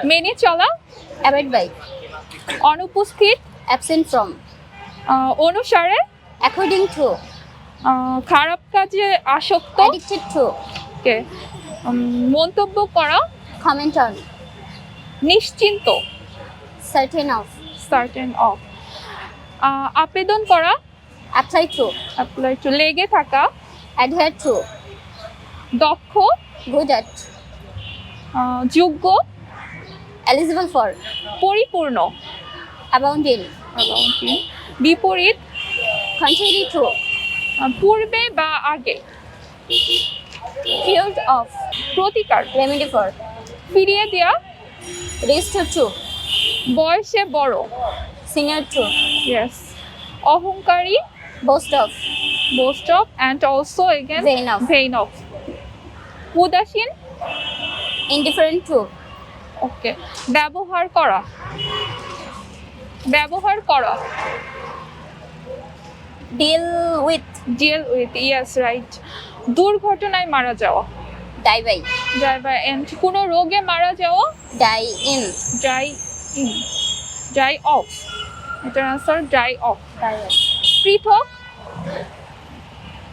মেনে চলা, avoid by, অনুপস্থিত, অ্যাবসেন্ট ফ্রম, অনুসারে, অ্যাকর্ডিং টু, খারাপ কাজে আসক্ত, অ্যাডিক্টেড টু, ওকে, মন্তব্য করা, কমেন্ট অন, নিশ্চিন্ত, সার্টেন অফ, সার্টেন অফ, আবেদন করা, অ্যাপ্লাই টু, অ্যাপ্লাই টু, লেগে থাকা, অ্যাডহেয়ার টু, দক্ষ, গুড অ্যাট, যোগ্য, এলিজিবল ফর, পরিপূর্ণ, অ্যাবাউন্ড ইন, বিপরীত, কন্ট্রারি টু, পূর্বে বা আগে, ফিল্ড অফ, প্রতিকার, রেমেডি ফর, ফিরিয়ে দেওয়া, রেজিস্টার টু, বয়সে বড়, সিনিয়র টু, ইয়েস, অহংকারী, boast of, boast of, and also again vain of, উদাসীন, indifferent to, ওকে, ব্যবহার করা, ব্যবহার করা, deal with, deal with, yes right, দুর্ঘটনায় মারা যাওয়া, die by, and কোনো রোগে মারা যাওয়া, die in, die off, এটার answer die off, die in, পৃথক,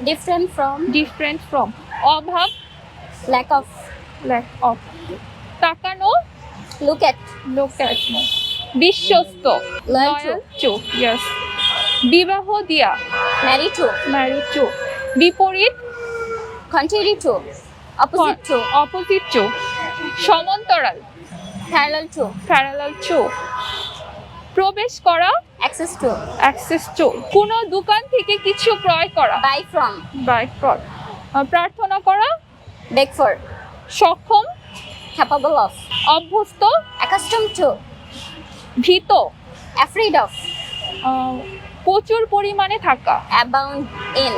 different from, অভাব, lack of, তাকানো, look at, বিশ্বস্ত, loyal to, yes, বিবাহ দিয়া, marry to, বিপরীত, contrary to, opposite to, সমান্তরাল, parallel to, প্রবেশ করা, access to, কোনো দোকান থেকে কিছু ক্রয় করা, buy from, প্রার্থনা করা, beg for, সক্ষম, capable of, অভ্যস্ত, accustomed to, ভীত, afraid of, প্রচুর পরিমাণে থাকা, abound in,